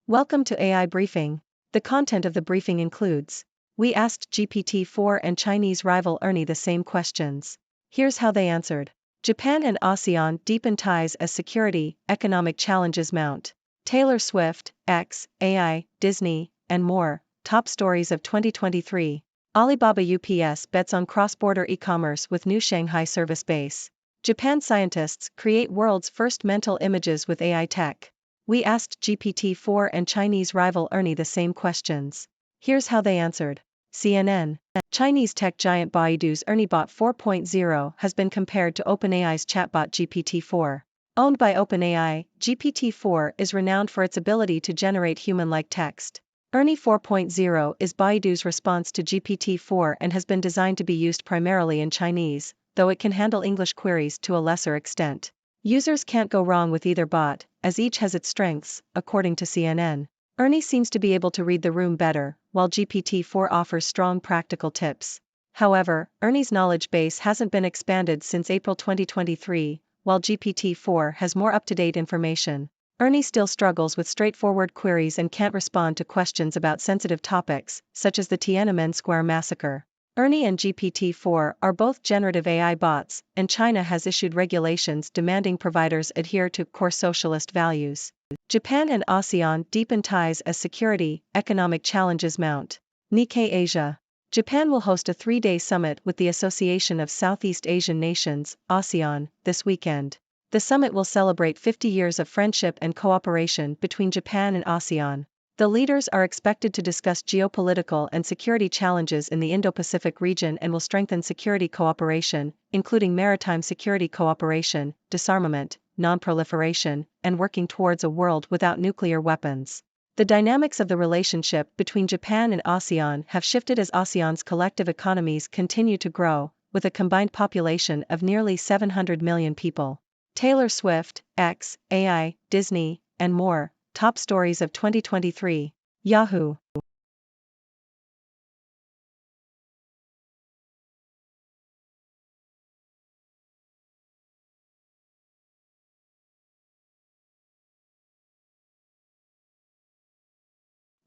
Welcome to AI Briefing. The content of the briefing includes: we asked GPT-4 and Chinese rival ERNIE the same questions. Here's how they answered. Japan and ASEAN deepen ties as security, economic challenges mount. Taylor Swift, X, AI, Disney, and more. Top stories of 2023. Alibaba UPS bets on cross-border e-commerce with new Shanghai service base. Japan scientists create world's first mental images with AI tech. We asked GPT-4 and Chinese rival ERNIE the same questions. Here's how they answered. CNN. Chinese tech giant Baidu's ERNIE Bot 4.0 has been compared to OpenAI's chatbot GPT-4. Owned by OpenAI, GPT-4 is renowned for its ability to generate human-like text. ERNIE 4.0 is Baidu's response to GPT-4 and has been designed to be used primarily in Chinese, though it can handle English queries to a lesser extent. Users can't go wrong with either bot, as each has its strengths, according to CNN. ERNIE seems to be able to read the room better, while GPT-4 offers strong practical tips. However, ERNIE's knowledge base hasn't been expanded since April 2023, while GPT-4 has more up-to-date information. ERNIE still struggles with straightforward queries and can't respond to questions about sensitive topics, such as the Tiananmen Square massacre. ERNIE and GPT-4 are both generative AI bots, and China has issued regulations demanding providers adhere to core socialist values. Japan and ASEAN deepen ties as security, economic challenges mount. Nikkei Asia. Japan will host a 3-day summit with the Association of Southeast Asian Nations, ASEAN, this weekend. The summit will celebrate 50 years of friendship and cooperation between Japan and ASEAN. The leaders are expected to discuss geopolitical and security challenges in the Indo-Pacific region and will strengthen security cooperation, including maritime security cooperation, disarmament, non-proliferation, and working towards a world without nuclear weapons. The dynamics of the relationship between Japan and ASEAN have shifted as ASEAN's collective economies continue to grow, with a combined population of nearly 700 million people. Taylor Swift, X, AI, Disney, and more. Top stories of 2023. Yahoo!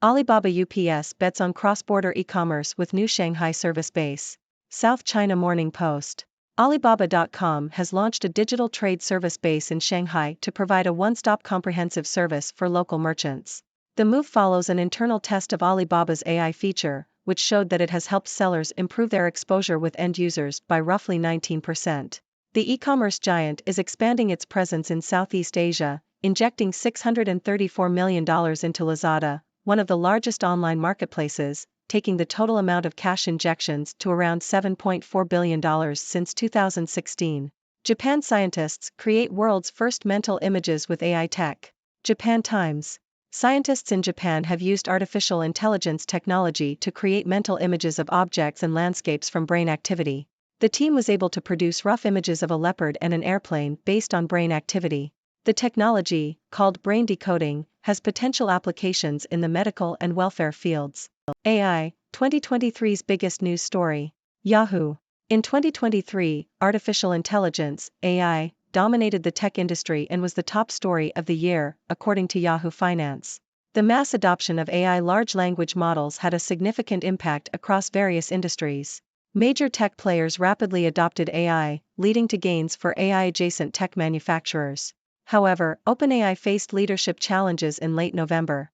Alibaba UPS bets on cross-border e-commerce with new Shanghai service base. South China Morning Post. Alibaba.com has launched a digital trade service base in Shanghai to provide a one-stop comprehensive service for local merchants. The move follows an internal test of Alibaba's AI feature, which showed that it has helped sellers improve their exposure with end users by roughly 19%. The e-commerce giant is expanding its presence in Southeast Asia, injecting $634 million into Lazada, one of the largest online marketplaces, taking the total amount of cash injections to around $7.4 billion since 2016. Japan scientists create world's first mental images with AI tech. Japan Times. Scientists in Japan have used artificial intelligence technology to create mental images of objects and landscapes from brain activity. The team was able to produce rough images of a leopard and an airplane based on brain activity. The technology, called brain decoding, has potential applications in the medical and welfare fields. AI, 2023's biggest news story. Yahoo! In 2023, artificial intelligence, AI, dominated the tech industry and was the top story of the year, according to Yahoo Finance. The mass adoption of AI large language models had a significant impact across various industries. Major tech players rapidly adopted AI, leading to gains for AI-adjacent tech manufacturers. However, OpenAI faced leadership challenges in late November.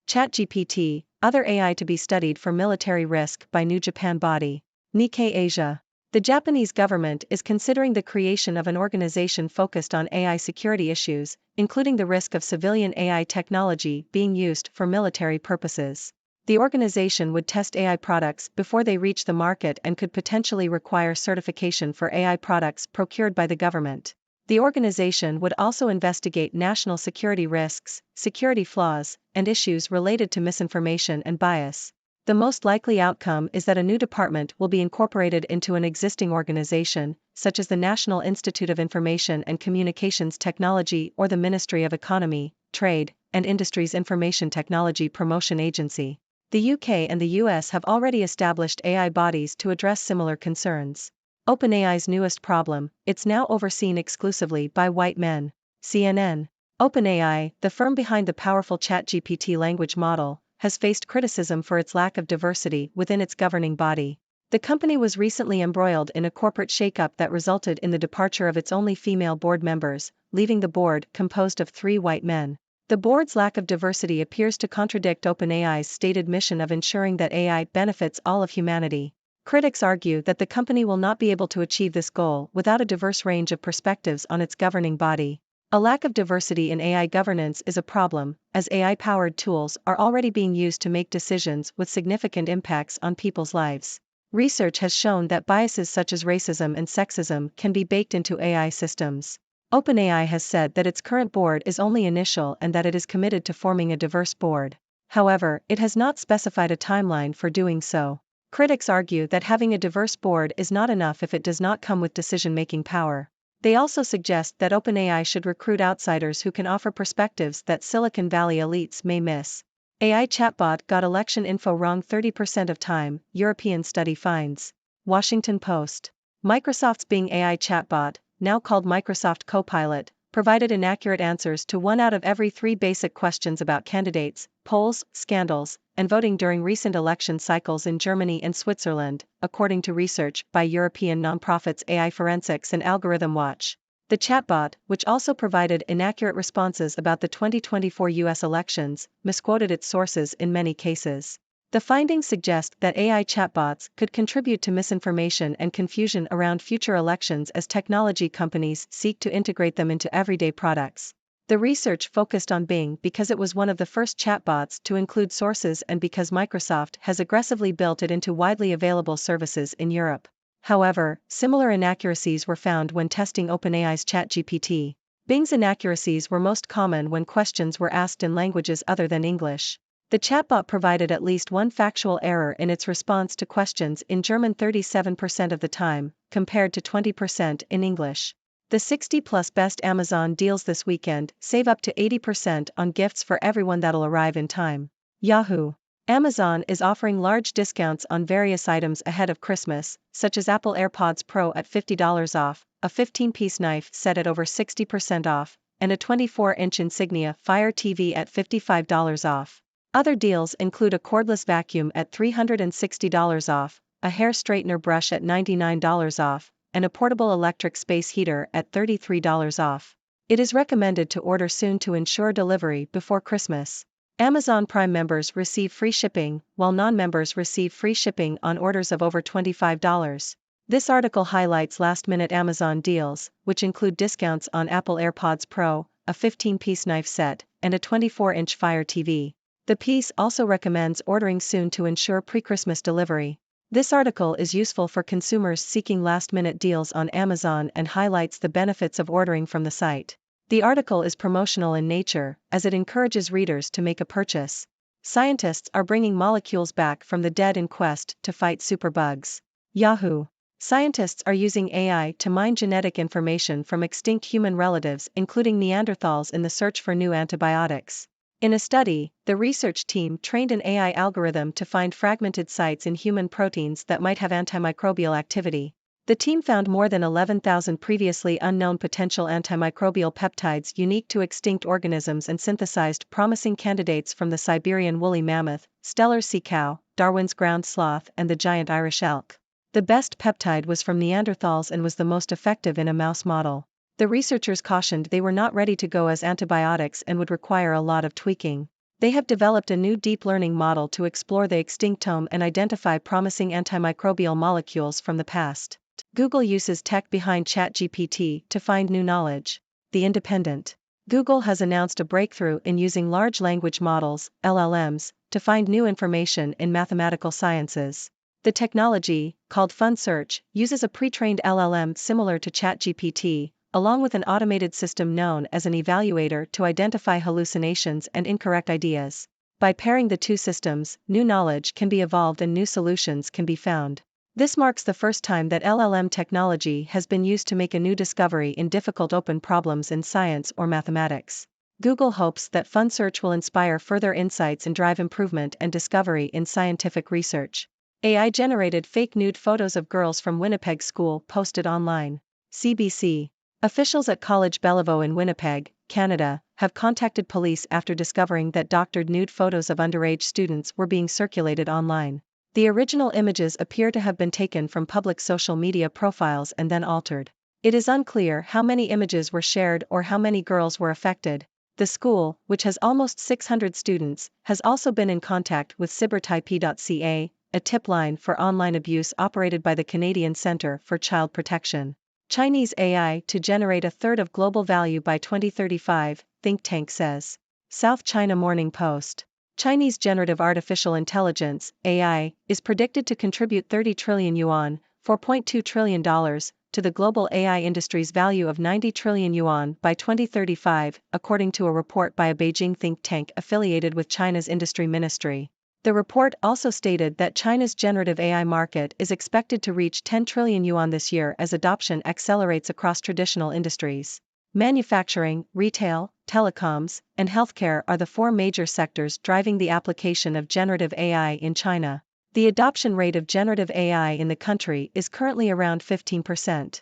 ChatGPT, other AI to be studied for military risk by new Japan body. Nikkei Asia. The Japanese government is considering the creation of an organization focused on AI security issues, including the risk of civilian AI technology being used for military purposes. The organization would test AI products before they reach the market and could potentially require certification for AI products procured by the government. The organization would also investigate national security risks, security flaws, and issues related to misinformation and bias. The most likely outcome is that a new department will be incorporated into an existing organization, such as the National Institute of Information and Communications Technology or the Ministry of Economy, Trade, and Industry's Information Technology Promotion Agency. The UK and the US have already established AI bodies to address similar concerns. OpenAI's newest problem, it's now overseen exclusively by white men. CNN. OpenAI, the firm behind the powerful ChatGPT language model, has faced criticism for its lack of diversity within its governing body. The company was recently embroiled in a corporate shakeup that resulted in the departure of its only female board members, leaving the board composed of 3 white men. The board's lack of diversity appears to contradict OpenAI's stated mission of ensuring that AI benefits all of humanity. Critics argue that the company will not be able to achieve this goal without a diverse range of perspectives on its governing body. A lack of diversity in AI governance is a problem, as AI-powered tools are already being used to make decisions with significant impacts on people's lives. Research has shown that biases such as racism and sexism can be baked into AI systems. OpenAI has said that its current board is only initial and that it is committed to forming a diverse board. However, it has not specified a timeline for doing so. Critics argue that having a diverse board is not enough if it does not come with decision-making power. They also suggest that OpenAI should recruit outsiders who can offer perspectives that Silicon Valley elites may miss. AI chatbot got election info wrong 30% of time, European study finds. Washington Post. Microsoft's Bing AI chatbot, now called Microsoft Copilot, provided inaccurate answers to 1 out of every 3 basic questions about candidates, polls, scandals, and voting during recent election cycles in Germany and Switzerland, according to research by European nonprofits AI Forensics and Algorithm Watch. The chatbot, which also provided inaccurate responses about the 2024 US elections, misquoted its sources in many cases. The findings suggest that AI chatbots could contribute to misinformation and confusion around future elections as technology companies seek to integrate them into everyday products. The research focused on Bing because it was one of the first chatbots to include sources and because Microsoft has aggressively built it into widely available services in Europe. However, similar inaccuracies were found when testing OpenAI's ChatGPT. Bing's inaccuracies were most common when questions were asked in languages other than English. The chatbot provided at least one factual error in its response to questions in German 37% of the time, compared to 20% in English. The 60+ best Amazon deals this weekend: save up to 80% on gifts for everyone that'll arrive in time. Yahoo! Amazon is offering large discounts on various items ahead of Christmas, such as Apple AirPods Pro at $50 off, a 15-piece knife set at over 60% off, and a 24-inch Insignia Fire TV at $55 off. Other deals include a cordless vacuum at $360 off, a hair straightener brush at $99 off, and a portable electric space heater at $33 off. It is recommended to order soon to ensure delivery before Christmas. Amazon Prime members receive free shipping, while non-members receive free shipping on orders of over $25. This article highlights last-minute Amazon deals, which include discounts on Apple AirPods Pro, a 15-piece knife set, and a 24-inch Fire TV. The piece also recommends ordering soon to ensure pre-Christmas delivery. This article is useful for consumers seeking last-minute deals on Amazon and highlights the benefits of ordering from the site. The article is promotional in nature, as it encourages readers to make a purchase. Scientists are bringing molecules back from the dead in quest to fight superbugs. Yahoo! Scientists are using AI to mine genetic information from extinct human relatives, including Neanderthals, in the search for new antibiotics. In a study, the research team trained an AI algorithm to find fragmented sites in human proteins that might have antimicrobial activity. The team found more than 11,000 previously unknown potential antimicrobial peptides unique to extinct organisms and synthesized promising candidates from the Siberian woolly mammoth, Steller's sea cow, Darwin's ground sloth, and the giant Irish elk. The best peptide was from Neanderthals and was the most effective in a mouse model. The researchers cautioned they were not ready to go as antibiotics and would require a lot of tweaking. They have developed a new deep learning model to explore the extinctome and identify promising antimicrobial molecules from the past. Google uses tech behind ChatGPT to find new knowledge. The Independent. Google has announced a breakthrough in using large language models, LLMs, to find new information in mathematical sciences. The technology, called Fun Search, uses a pre-trained LLM similar to ChatGPT, along with an automated system known as an evaluator to identify hallucinations and incorrect ideas. By pairing the two systems, new knowledge can be evolved and new solutions can be found. This marks the first time that LLM technology has been used to make a new discovery in difficult open problems in science or mathematics. Google hopes that Fun Search will inspire further insights and drive improvement and discovery in scientific research. AI-generated fake nude photos of girls from Winnipeg school posted online. CBC. Officials at College Bellevue in Winnipeg, Canada, have contacted police after discovering that doctored nude photos of underage students were being circulated online. The original images appear to have been taken from public social media profiles and then altered. It is unclear how many images were shared or how many girls were affected. The school, which has almost 600 students, has also been in contact with cybertype.ca, a tip line for online abuse operated by the Canadian Centre for Child Protection. Chinese AI to generate a third of global value by 2035, think tank says. South China Morning Post. Chinese generative artificial intelligence, AI, is predicted to contribute 30 trillion yuan, $4.2 trillion, to the global AI industry's value of 90 trillion yuan by 2035, according to a report by a Beijing think tank affiliated with China's industry ministry. The report also stated that China's generative AI market is expected to reach 10 trillion yuan this year as adoption accelerates across traditional industries. Manufacturing, retail, telecoms, and healthcare are the four major sectors driving the application of generative AI in China. The adoption rate of generative AI in the country is currently around 15%.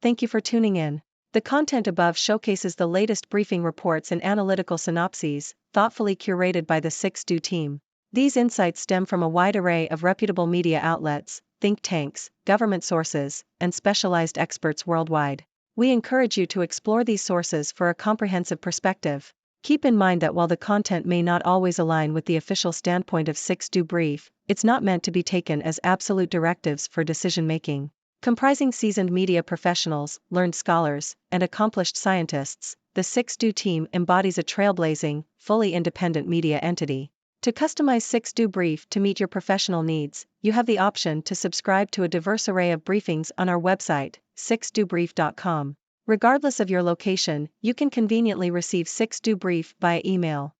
Thank you for tuning in. The content above showcases the latest briefing reports and analytical synopses, thoughtfully curated by the 6Do team. These insights stem from a wide array of reputable media outlets, think tanks, government sources, and specialized experts worldwide. We encourage you to explore these sources for a comprehensive perspective. Keep in mind that while the content may not always align with the official standpoint of 6Do Brief, it's not meant to be taken as absolute directives for decision-making. Comprising seasoned media professionals, learned scholars, and accomplished scientists, the 6Do team embodies a trailblazing, fully independent media entity. To customize 6Do Brief to meet your professional needs, you have the option to subscribe to a diverse array of briefings on our website, 6dobrief.com. Regardless of your location, you can conveniently receive 6Do Brief via email.